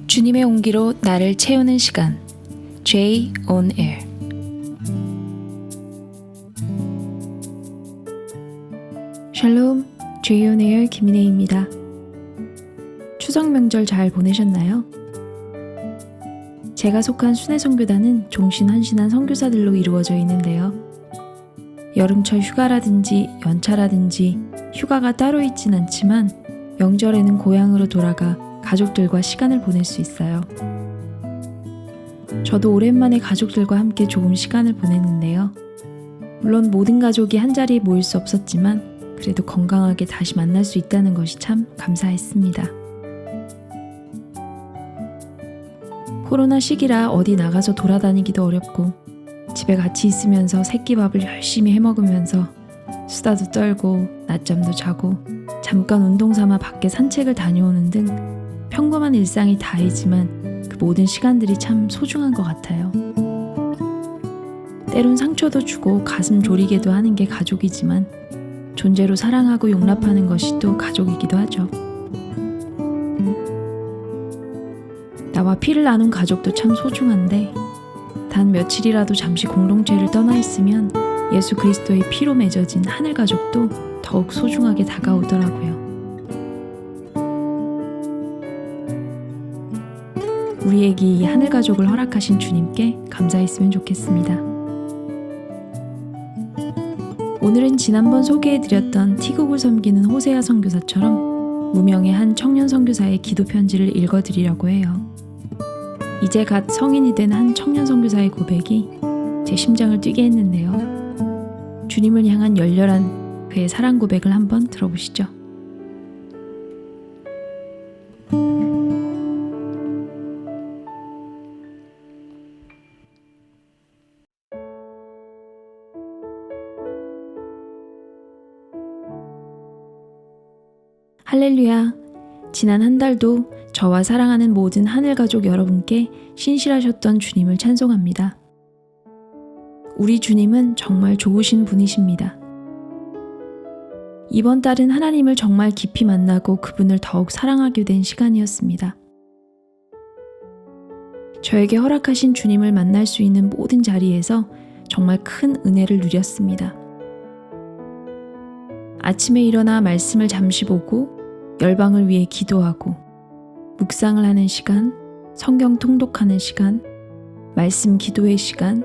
주님의 온기로 나를 채우는 시간 J on Air. 샬롬, J on Air 김인혜입니다. 추석 명절 잘 보내셨나요? 제가 속한 순회선교단은 종신헌신한 선교사들로 이루어져 있는데요. 여름철 휴가라든지 연차라든지 휴가가 따로 있진 않지만 명절에는 고향으로 돌아가 가족들과 시간을 보낼 수 있어요. 저도 오랜만에 가족들과 함께 조금 시간을 보냈는데요. 물론 모든 가족이 한자리에 모일 수 없었지만 그래도 건강하게 다시 만날 수 있다는 것이 참 감사했습니다. 코로나 시기라 어디 나가서 돌아다니기도 어렵고 집에 같이 있으면서 새끼밥을 열심히 해먹으면서 수다도 떨고 낮잠도 자고 잠깐 운동 삼아 밖에 산책을 다녀오는 등 평범한 일상이 다이지만 그 모든 시간들이 참 소중한 것 같아요. 때론 상처도 주고 가슴 졸이게도 하는 게 가족이지만 존재로 사랑하고 용납하는 것이 또 가족이기도 하죠. 나와 피를 나눈 가족도 참 소중한데 단 며칠이라도 잠시 공동체를 떠나 있으면 예수 그리스도의 피로 맺어진 하늘 가족도 더욱 소중하게 다가오더라고요. 우리에게 이 하늘 가족을 허락하신 주님께 감사했으면 좋겠습니다. 오늘은 지난번 소개해드렸던 티국을 섬기는 호세아 선교사처럼 무명의 한 청년 선교사의 기도 편지를 읽어드리려고 해요. 이제 갓 성인이 된 한 청년 선교사의 고백이 제 심장을 뛰게 했는데요. 주님을 향한 열렬한 그의 사랑 고백을 한번 들어보시죠. 할렐루야. 지난 한 달도 저와 사랑하는 모든 하늘 가족 여러분께 신실하셨던 주님을 찬송합니다. 우리 주님은 정말 좋으신 분이십니다. 이번 달은 하나님을 정말 깊이 만나고 그분을 더욱 사랑하게 된 시간이었습니다. 저에게 허락하신 주님을 만날 수 있는 모든 자리에서 정말 큰 은혜를 누렸습니다. 아침에 일어나 말씀을 잠시 보고 열방을 위해 기도하고 묵상을 하는 시간, 성경 통독하는 시간, 말씀 기도의 시간,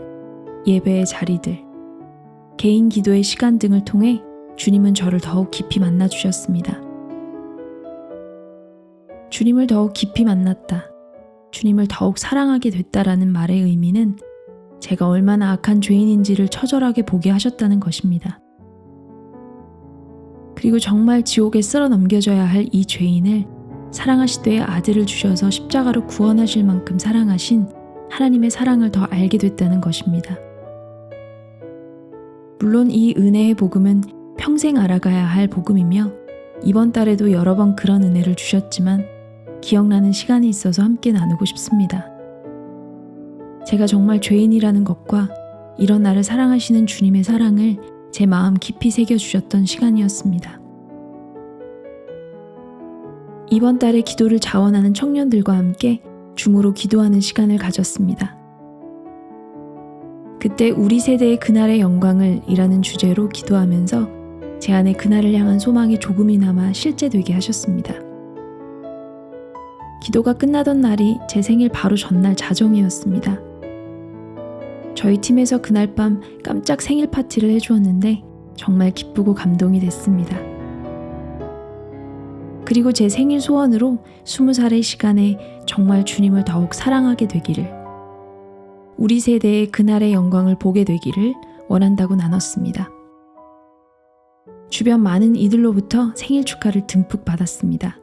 예배의 자리들, 개인 기도의 시간 등을 통해 주님은 저를 더욱 깊이 만나주셨습니다. 주님을 더욱 깊이 만났다, 주님을 더욱 사랑하게 됐다라는 말의 의미는 제가 얼마나 악한 죄인인지를 처절하게 보게 하셨다는 것입니다. 그리고 정말 지옥에 쓸어 넘겨져야 할 이 죄인을 사랑하시되 아들을 주셔서 십자가로 구원하실 만큼 사랑하신 하나님의 사랑을 더 알게 됐다는 것입니다. 물론 이 은혜의 복음은 평생 알아가야 할 복음이며 이번 달에도 여러 번 그런 은혜를 주셨지만 기억나는 시간이 있어서 함께 나누고 싶습니다. 제가 정말 죄인이라는 것과 이런 나를 사랑하시는 주님의 사랑을 제 마음 깊이 새겨주셨던 시간이었습니다. 이번 달에 기도를 자원하는 청년들과 함께 줌으로 기도하는 시간을 가졌습니다. 그때 우리 세대의 그날의 영광을 이라는 주제로 기도하면서 제 안에 그날을 향한 소망이 조금이나마 실제되게 하셨습니다. 기도가 끝나던 날이 제 생일 바로 전날 자정이었습니다. 저희 팀에서 그날 밤 깜짝 생일 파티를 해주었는데 정말 기쁘고 감동이 됐습니다. 그리고 제 생일 소원으로 20살의 시간에 정말 주님을 더욱 사랑하게 되기를, 우리 세대의 그날의 영광을 보게 되기를 원한다고 나눴습니다. 주변 많은 이들로부터 생일 축하를 듬뿍 받았습니다.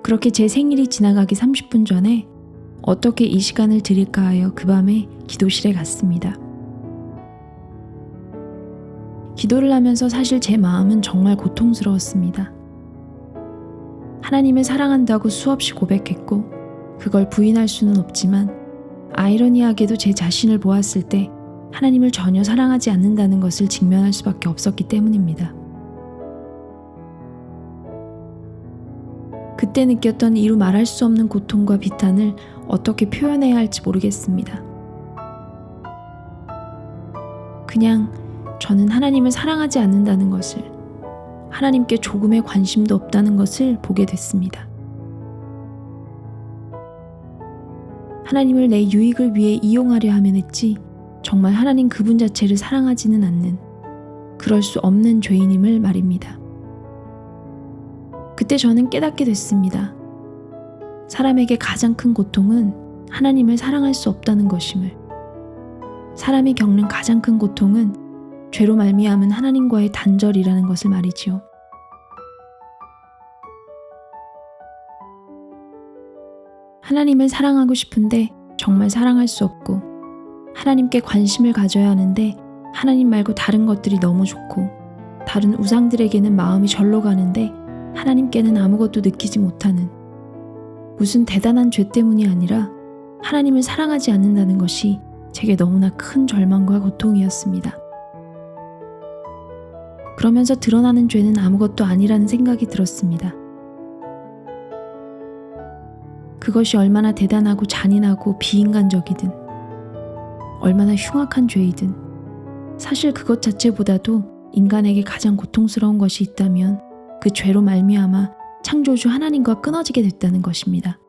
그렇게 제 생일이 지나가기 30분 전에 어떻게 이 시간을 드릴까 하여 그 밤에 기도실에 갔습니다. 기도를 하면서 사실 제 마음은 정말 고통스러웠습니다. 하나님을 사랑한다고 수없이 고백했고 그걸 부인할 수는 없지만 아이러니하게도 제 자신을 보았을 때 하나님을 전혀 사랑하지 않는다는 것을 직면할 수밖에 없었기 때문입니다. 그때 느꼈던 이루 말할 수 없는 고통과 비탄을 어떻게 표현해야 할지 모르겠습니다. 그냥 저는 하나님을 사랑하지 않는다는 것을, 하나님께 조금의 관심도 없다는 것을 보게 됐습니다. 하나님을 내 유익을 위해 이용하려 하면 했지 정말 하나님 그분 자체를 사랑하지는 않는, 그럴 수 없는 죄인임을 말입니다. 그때 저는 깨닫게 됐습니다. 사람에게 가장 큰 고통은 하나님을 사랑할 수 없다는 것임을. 사람이 겪는 가장 큰 고통은 죄로 말미암은 하나님과의 단절이라는 것을 말이지요. 하나님을 사랑하고 싶은데 정말 사랑할 수 없고, 하나님께 관심을 가져야 하는데 하나님 말고 다른 것들이 너무 좋고, 다른 우상들에게는 마음이 절로 가는데 하나님께는 아무것도 느끼지 못하는, 무슨 대단한 죄 때문이 아니라 하나님을 사랑하지 않는다는 것이 제게 너무나 큰 절망과 고통이었습니다. 그러면서 드러나는 죄는 아무것도 아니라는 생각이 들었습니다. 그것이 얼마나 대단하고 잔인하고 비인간적이든, 얼마나 흉악한 죄이든, 사실 그것 자체보다도 인간에게 가장 고통스러운 것이 있다면 그 죄로 말미암아 창조주 하나님과 끊어지게 됐다는 것입니다.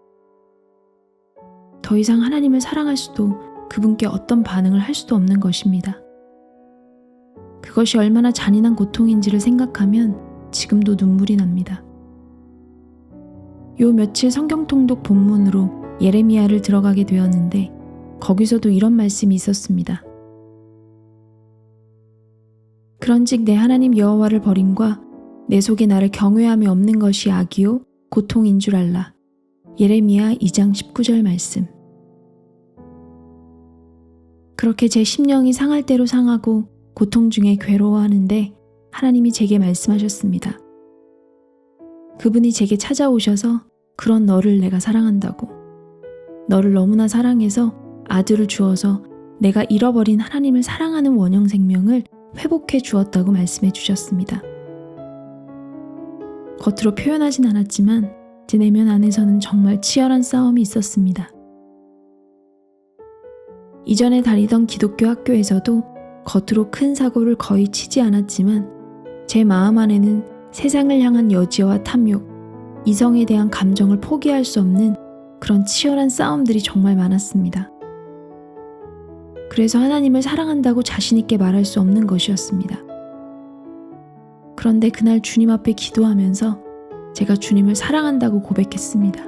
더 이상 하나님을 사랑할 수도 그분께 어떤 반응을 할 수도 없는 것입니다. 그것이 얼마나 잔인한 고통인지를 생각하면 지금도 눈물이 납니다. 요 며칠 성경 통독 본문으로 예레미야를 들어가게 되었는데 거기서도 이런 말씀이 있었습니다. 그런즉 내 하나님 여호와를 버림과 내 속에 나를 경외함이 없는 것이 악이요 고통인 줄 알라. 예레미야 2장 19절 말씀. 그렇게 제 심령이 상할 대로 상하고 고통 중에 괴로워하는데 하나님이 제게 말씀하셨습니다. 그분이 제게 찾아오셔서 그런 너를 내가 사랑한다고, 너를 너무나 사랑해서 아들을 주어서 내가 잃어버린 하나님을 사랑하는 원형 생명을 회복해 주었다고 말씀해 주셨습니다. 겉으로 표현하진 않았지만 제 내면 안에서는 정말 치열한 싸움이 있었습니다. 이전에 다니던 기독교 학교에서도 겉으로 큰 사고를 거의 치지 않았지만 제 마음 안에는 세상을 향한 여지와 탐욕, 이성에 대한 감정을 포기할 수 없는 그런 치열한 싸움들이 정말 많았습니다. 그래서 하나님을 사랑한다고 자신 있게 말할 수 없는 것이었습니다. 그런데 그날 주님 앞에 기도하면서 제가 주님을 사랑한다고 고백했습니다.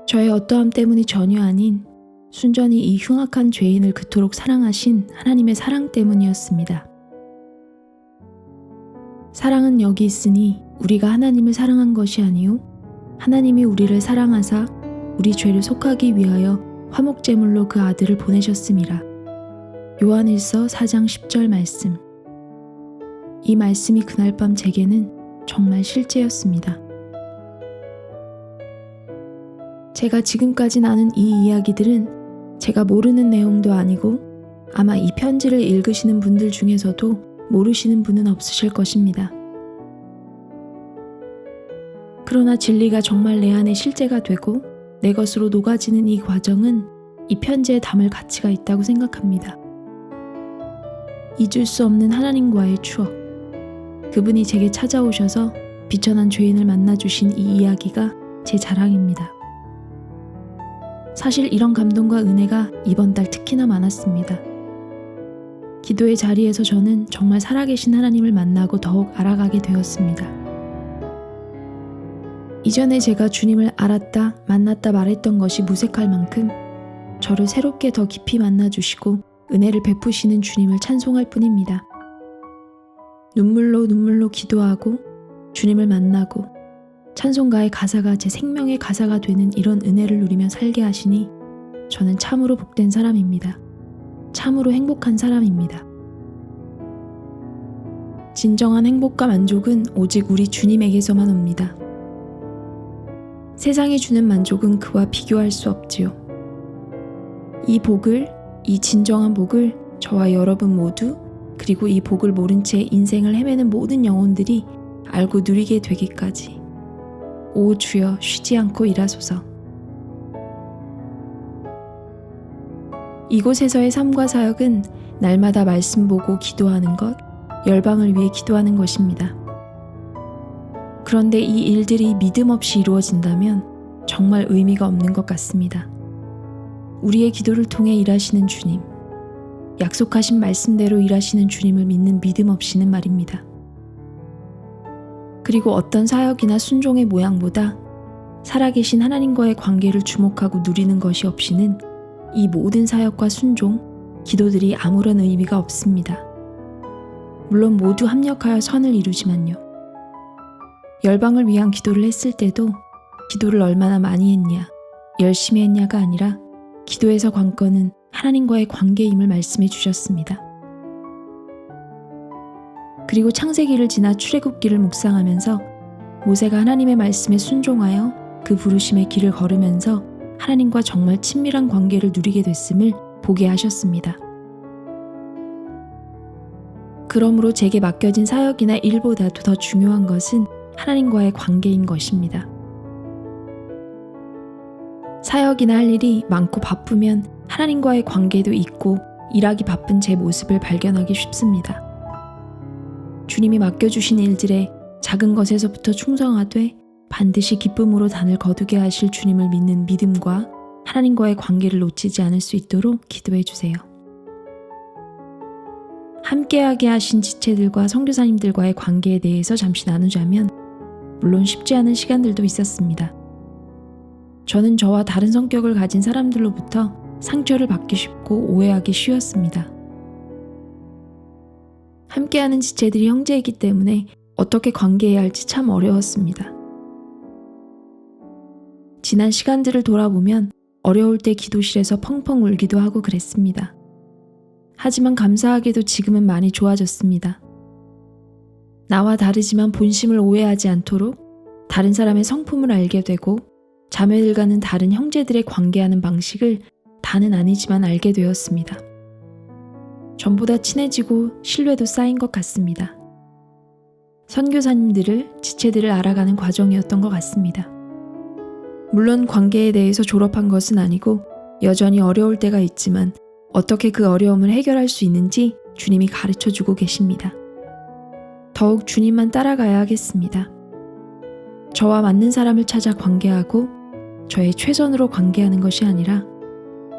저의 어떠함 때문이 전혀 아닌 순전히 이 흉악한 죄인을 그토록 사랑하신 하나님의 사랑 때문이었습니다. 사랑은 여기 있으니 우리가 하나님을 사랑한 것이 아니요 하나님이 우리를 사랑하사 우리 죄를 속하기 위하여 화목제물로 그 아들을 보내셨음이라. 요한일서 4장 10절 말씀. 이 말씀이 그날 밤 제게는 정말 실제였습니다. 제가 지금까지 나눈 이 이야기들은 제가 모르는 내용도 아니고 아마 이 편지를 읽으시는 분들 중에서도 모르시는 분은 없으실 것입니다. 그러나 진리가 정말 내 안에 실제가 되고 내 것으로 녹아지는 이 과정은 이 편지에 담을 가치가 있다고 생각합니다. 잊을 수 없는 하나님과의 추억, 그분이 제게 찾아오셔서 비천한 죄인을 만나주신 이 이야기가 제 자랑입니다. 사실 이런 감동과 은혜가 이번 달 특히나 많았습니다. 기도의 자리에서 저는 정말 살아계신 하나님을 만나고 더욱 알아가게 되었습니다. 이전에 제가 주님을 알았다, 만났다 말했던 것이 무색할 만큼 저를 새롭게 더 깊이 만나주시고 은혜를 베푸시는 주님을 찬송할 뿐입니다. 눈물로 기도하고 주님을 만나고 찬송가의 가사가 제 생명의 가사가 되는 이런 은혜를 누리며 살게 하시니 저는 참으로 복된 사람입니다. 참으로 행복한 사람입니다. 진정한 행복과 만족은 오직 우리 주님에게서만 옵니다. 세상이 주는 만족은 그와 비교할 수 없지요. 이 진정한 복을 저와 여러분 모두, 그리고 이 복을 모른 채 인생을 헤매는 모든 영혼들이 알고 누리게 되기까지 오 주여 쉬지 않고 일하소서. 이곳에서의 삶과 사역은 날마다 말씀 보고 기도하는 것, 열방을 위해 기도하는 것입니다. 그런데 이 일들이 믿음 없이 이루어진다면 정말 의미가 없는 것 같습니다. 우리의 기도를 통해 일하시는 주님, 약속하신 말씀대로 일하시는 주님을 믿는 믿음 없이는 말입니다. 그리고 어떤 사역이나 순종의 모양보다 살아계신 하나님과의 관계를 주목하고 누리는 것이 없이는 이 모든 사역과 순종, 기도들이 아무런 의미가 없습니다. 물론 모두 합력하여 선을 이루지만요. 열방을 위한 기도를 했을 때도 기도를 얼마나 많이 했냐, 열심히 했냐가 아니라 기도에서 관건은 하나님과의 관계임을 말씀해 주셨습니다. 그리고 창세기를 지나 출애굽기를 묵상하면서 모세가 하나님의 말씀에 순종하여 그 부르심의 길을 걸으면서 하나님과 정말 친밀한 관계를 누리게 됐음을 보게 하셨습니다. 그러므로 제게 맡겨진 사역이나 일보다도 더 중요한 것은 하나님과의 관계인 것입니다. 사역이나 할 일이 많고 바쁘면 하나님과의 관계도 있고 일하기 바쁜 제 모습을 발견하기 쉽습니다. 주님이 맡겨주신 일들에 작은 것에서부터 충성하되 반드시 기쁨으로 단을 거두게 하실 주님을 믿는 믿음과 하나님과의 관계를 놓치지 않을 수 있도록 기도해 주세요. 함께하게 하신 지체들과 선교사님들과의 관계에 대해서 잠시 나누자면 물론 쉽지 않은 시간들도 있었습니다. 저는 저와 다른 성격을 가진 사람들로부터 상처를 받기 쉽고 오해하기 쉬웠습니다. 함께하는 지체들이 형제이기 때문에 어떻게 관계해야 할지 참 어려웠습니다. 지난 시간들을 돌아보면 어려울 때 기도실에서 펑펑 울기도 하고 그랬습니다. 하지만 감사하게도 지금은 많이 좋아졌습니다. 나와 다르지만 본심을 오해하지 않도록 다른 사람의 성품을 알게 되고 자매들과는 다른 형제들의 관계하는 방식을 다는 아니지만 알게 되었습니다. 전보다 친해지고 신뢰도 쌓인 것 같습니다. 선교사님들을, 지체들을 알아가는 과정이었던 것 같습니다. 물론 관계에 대해서 졸업한 것은 아니고 여전히 어려울 때가 있지만 어떻게 그 어려움을 해결할 수 있는지 주님이 가르쳐주고 계십니다. 더욱 주님만 따라가야 하겠습니다. 저와 맞는 사람을 찾아 관계하고 저의 최선으로 관계하는 것이 아니라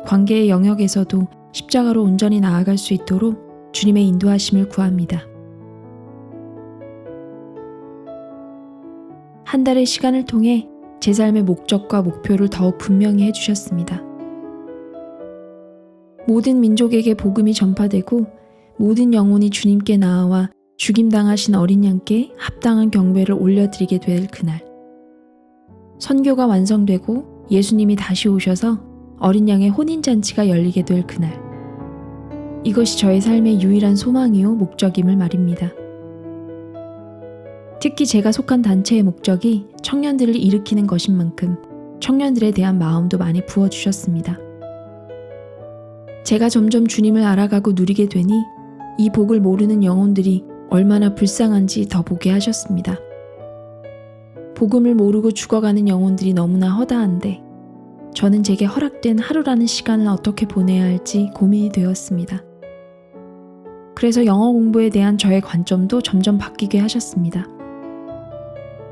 관계의 영역에서도 십자가로 온전히 나아갈 수 있도록 주님의 인도하심을 구합니다. 한 달의 시간을 통해 제 삶의 목적과 목표를 더욱 분명히 해주셨습니다. 모든 민족에게 복음이 전파되고 모든 영혼이 주님께 나아와 죽임당하신 어린 양께 합당한 경배를 올려드리게 될 그날, 선교가 완성되고 예수님이 다시 오셔서 어린 양의 혼인잔치가 열리게 될 그날, 이것이 저의 삶의 유일한 소망이요 목적임을 말입니다. 특히 제가 속한 단체의 목적이 청년들을 일으키는 것인 만큼 청년들에 대한 마음도 많이 부어주셨습니다. 제가 점점 주님을 알아가고 누리게 되니 이 복을 모르는 영혼들이 얼마나 불쌍한지 더 보게 하셨습니다. 복음을 모르고 죽어가는 영혼들이 너무나 허다한데 저는 제게 허락된 하루라는 시간을 어떻게 보내야 할지 고민이 되었습니다. 그래서 영어 공부에 대한 저의 관점도 점점 바뀌게 하셨습니다.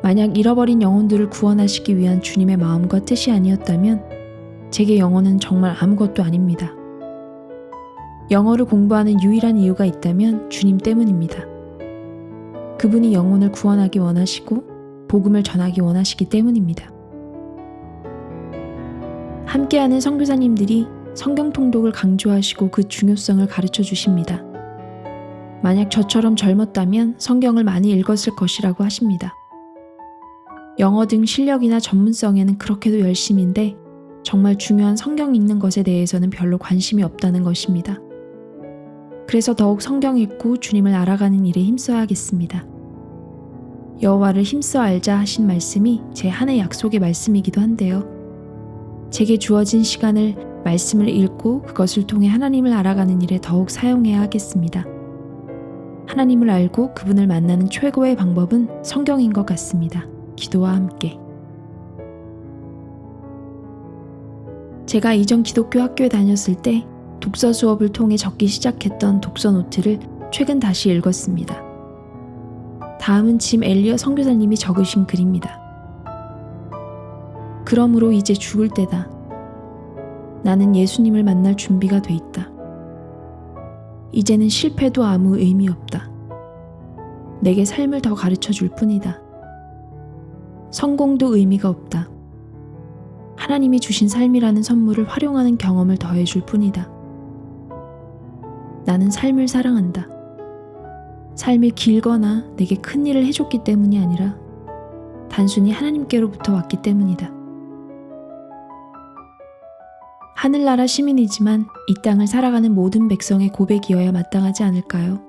만약 잃어버린 영혼들을 구원하시기 위한 주님의 마음과 뜻이 아니었다면 제게 영어는 정말 아무것도 아닙니다. 영어를 공부하는 유일한 이유가 있다면 주님 때문입니다. 그분이 영혼을 구원하기 원하시고 복음을 전하기 원하시기 때문입니다. 함께하는 선교사님들이 성경 통독을 강조하시고 그 중요성을 가르쳐 주십니다. 만약 저처럼 젊었다면 성경을 많이 읽었을 것이라고 하십니다. 영어 등 실력이나 전문성에는 그렇게도 열심인데 정말 중요한 성경 읽는 것에 대해서는 별로 관심이 없다는 것입니다. 그래서 더욱 성경 읽고 주님을 알아가는 일에 힘써야겠습니다. 여호와를 힘써 알자 하신 말씀이 제 한 해 약속의 말씀이기도 한데요. 제게 주어진 시간을 말씀을 읽고 그것을 통해 하나님을 알아가는 일에 더욱 사용해야 하겠습니다. 하나님을 알고 그분을 만나는 최고의 방법은 성경인 것 같습니다. 기도와 함께. 제가 이전 기독교 학교에 다녔을 때 독서 수업을 통해 적기 시작했던 독서 노트를 최근 다시 읽었습니다. 다음은 짐 엘리엇 선교사님이 적으신 글입니다. 그러므로 이제 죽을 때다. 나는 예수님을 만날 준비가 돼 있다. 이제는 실패도 아무 의미 없다. 내게 삶을 더 가르쳐 줄 뿐이다. 성공도 의미가 없다. 하나님이 주신 삶이라는 선물을 활용하는 경험을 더해줄 뿐이다. 나는 삶을 사랑한다. 삶이 길거나 내게 큰 일을 해줬기 때문이 아니라 단순히 하나님께로부터 왔기 때문이다. 하늘나라 시민이지만 이 땅을 살아가는 모든 백성의 고백이어야 마땅하지 않을까요?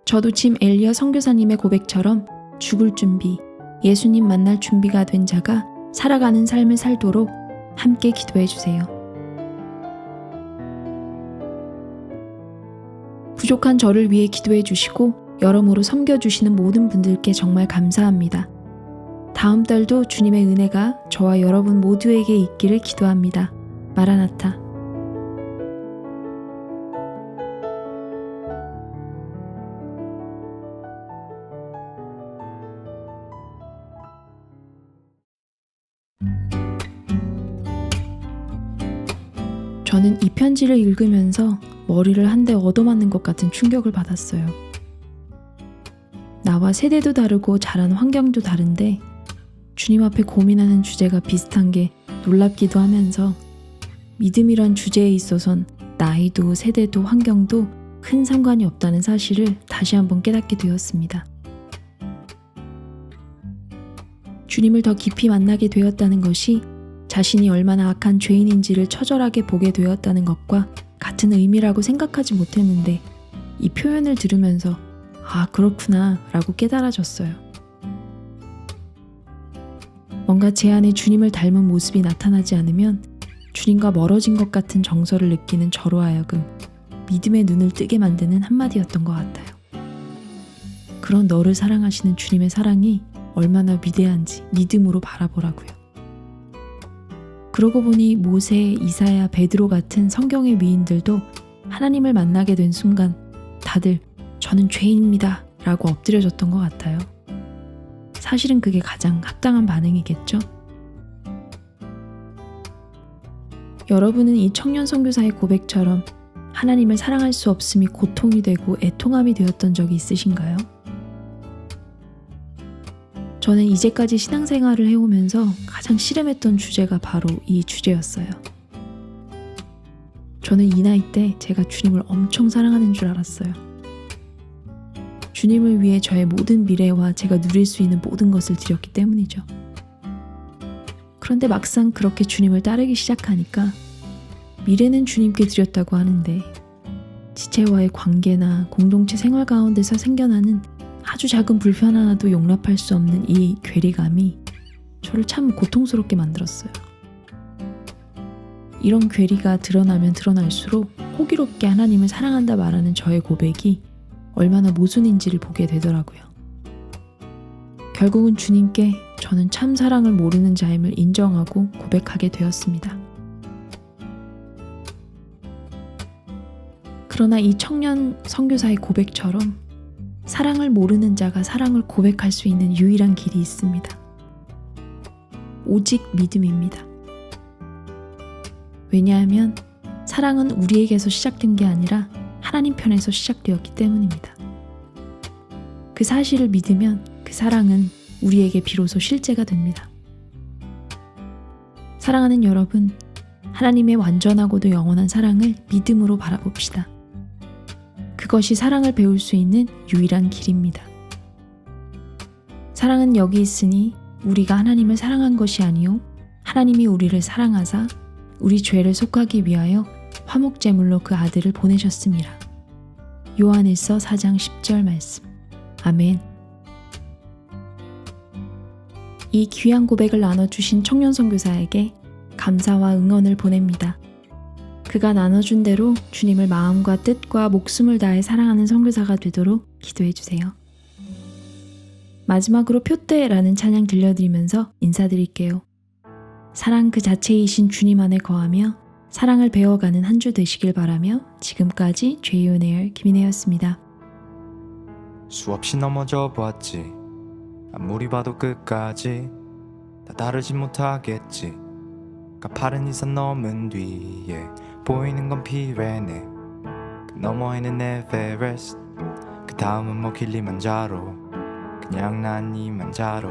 저도 짐 엘리엇 선교사님의 고백처럼 죽을 준비, 예수님 만날 준비가 된 자가 살아가는 삶을 살도록 함께 기도해 주세요. 부족한 저를 위해 기도해 주시고 여러모로 섬겨주시는 모든 분들께 정말 감사합니다. 다음 달도 주님의 은혜가 저와 여러분 모두에게 있기를 기도합니다. 마라나타. 저는 이 편지를 읽으면서 머리를 한 대 얻어맞는 것 같은 충격을 받았어요. 나와 세대도 다르고 자란 환경도 다른데 주님 앞에 고민하는 주제가 비슷한 게 놀랍기도 하면서 믿음이란 주제에 있어선 나이도 세대도 환경도 큰 상관이 없다는 사실을 다시 한번 깨닫게 되었습니다. 주님을 더 깊이 만나게 되었다는 것이 자신이 얼마나 악한 죄인인지를 처절하게 보게 되었다는 것과 같은 의미라고 생각하지 못했는데 이 표현을 들으면서 아, 그렇구나 라고 깨달아졌어요. 뭔가 제 안에 주님을 닮은 모습이 나타나지 않으면 주님과 멀어진 것 같은 정서를 느끼는 저로 하여금 믿음의 눈을 뜨게 만드는 한마디였던 것 같아요. 그런 너를 사랑하시는 주님의 사랑이 얼마나 위대한지 믿음으로 바라보라고요. 그러고 보니 모세, 이사야, 베드로 같은 성경의 위인들도 하나님을 만나게 된 순간 다들 저는 죄인입니다 라고 엎드려졌던 것 같아요. 사실은 그게 가장 합당한 반응이겠죠? 여러분은 이 청년 선교사의 고백처럼 하나님을 사랑할 수 없음이 고통이 되고 애통함이 되었던 적이 있으신가요? 저는 이제까지 신앙생활을 해오면서 가장 씨름했던 주제가 바로 이 주제였어요. 저는 이 나이 때 제가 주님을 엄청 사랑하는 줄 알았어요. 주님을 위해 저의 모든 미래와 제가 누릴 수 있는 모든 것을 드렸기 때문이죠. 그런데 막상 그렇게 주님을 따르기 시작하니까 미래는 주님께 드렸다고 하는데 지체와의 관계나 공동체 생활 가운데서 생겨나는 아주 작은 불편 하나도 용납할 수 없는 이 괴리감이 저를 참 고통스럽게 만들었어요. 이런 괴리가 드러나면 드러날수록 호기롭게 하나님을 사랑한다 말하는 저의 고백이 얼마나 모순인지를 보게 되더라고요. 결국은 주님께 저는 참 사랑을 모르는 자임을 인정하고 고백하게 되었습니다. 그러나 이 청년 선교사의 고백처럼 사랑을 모르는 자가 사랑을 고백할 수 있는 유일한 길이 있습니다. 오직 믿음입니다. 왜냐하면 사랑은 우리에게서 시작된 게 아니라 하나님 편에서 시작되었기 때문입니다. 그 사실을 믿으면 그 사랑은 우리에게 비로소 실제가 됩니다. 사랑하는 여러분, 하나님의 완전하고도 영원한 사랑을 믿음으로 바라봅시다. 그것이 사랑을 배울 수 있는 유일한 길입니다. 사랑은 여기 있으니 우리가 하나님을 사랑한 것이 아니요 하나님이 우리를 사랑하사 우리 죄를 속하기 위하여 화목제물로 그 아들을 보내셨습니다. 요한일서 4장 10절 말씀. 아멘. 이 귀한 고백을 나눠주신 청년 선교사에게 감사와 응원을 보냅니다. 그가 나눠준 대로 주님을 마음과 뜻과 목숨을 다해 사랑하는 선교사가 되도록 기도해 주세요. 마지막으로 표대라는 찬양 들려드리면서 인사드릴게요. 사랑 그 자체이신 주님 안에 거하며 사랑을 배워가는 한 주 되시길 바라며 지금까지 죄이온에어 김인혜였습니다. 수없이 넘어져 보았지. 아무리 봐도 끝까지 다 다르지 못하겠지. 가파른 이산 넘은 뒤에 보이는 건 피레네. 그 너머에는 에베레스트. 그 다음은 뭐 킬리만자로. 그냥 난 이만자로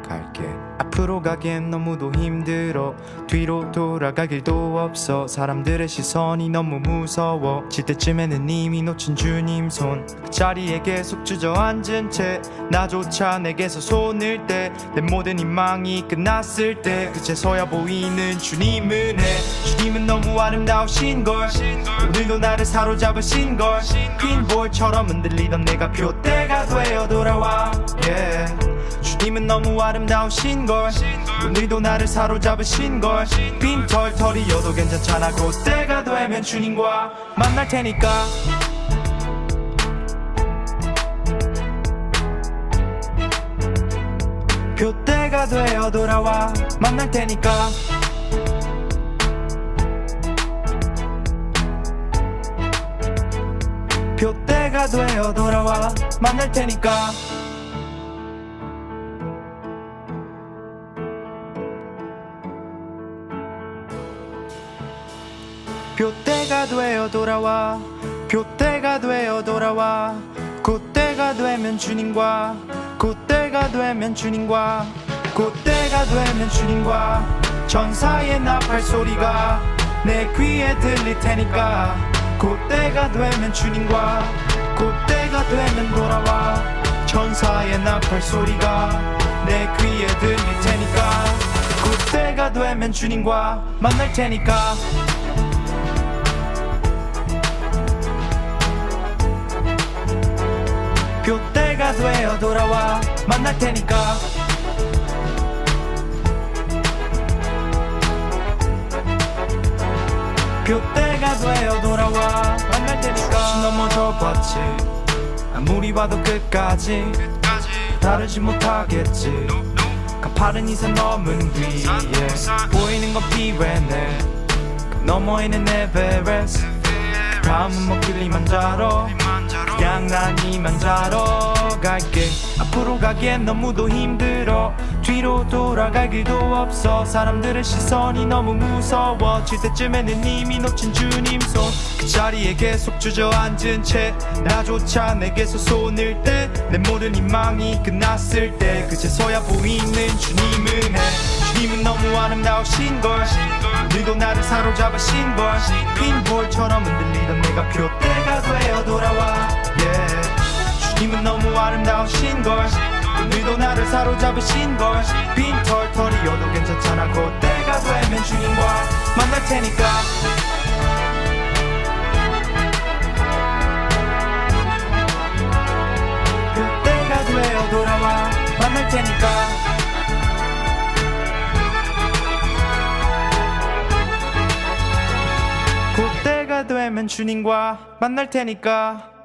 갈게. 앞으로 가기엔 너무도 힘들어. 뒤로 돌아갈 길도 없어. 사람들의 시선이 너무 무서워. 질 때쯤에는 이미 놓친 주님 손. 그 자리에 계속 주저앉은 채 나조차 내게서 손을 떼. 내 모든 희망이 끝났을 때 그제서야 보이는 주님 은혜. 주님은 너무 아름다우신 걸. 오늘도 나를 사로잡으신 걸. 핀볼처럼 흔들리던 내가 표대가 되어 돌아와. yeah. 주님은 너무 아름다우신 걸. 오늘도 나를 사로잡으신 걸. 빈털털이여도 괜찮잖아. 그때가 되면 주님과 만날 테니까. 표대가 되어 돌아와 만날 테니까. 표대가 되어 돌아와 만날 테니까. 표대가 되어 돌아와. 표대가 되어 돌아와. 그때가 되면 주님과. 그때가 되면 주님과. 그때가 되면 주님과. 천사의 나팔 소리가 내 귀에 들릴 테니까. 그때가 되면 주님과. 그때가 되면 돌아와. 천사의 나팔 소리가 내 귀에 들릴 테니까. 그때가 되면 주님과 만날 테니까. 표대가 되어 돌아와 만날 테니까. 표대가 되어 돌아와 만날 테니까. 수없이 넘어져 봤지. 아무리 봐도 끝까지 다르지 못하겠지. 가파른 이산 넘은 뒤에 보이는 건 피레네. 그 너머에는 에베레스트. 다음은 뭐 킬리만자로. 그냥 난 이만자로 갈게. 앞으로 가기엔 너무도 힘들어. 뒤로 돌아갈 길도 없어. 사람들의 시선이 너무 무서워. 질 때쯤에는 이미 놓친 주님 손. 그 자리에 계속 주저앉은 채 나조차 내게서 손을 떼. 내 모든 희망이 끝났을 때 그제서야 보이는 주님 은혜. 주님은 너무 아름다우신 걸. 오늘도 나를 사로잡으신 걸. 핀볼처럼 흔들리던 내가 표대가 되어 돌아와. yeah. 주님은 너무 아름다우신 걸. 오늘도 나를 사로잡으신 걸. 빈털털이여도 괜찮잖아. 그때가 되면 주님과 만날 테니까. 그때가 되어 돌아와 만날 테니까. 그때가 되면 주님과 만날 테니까.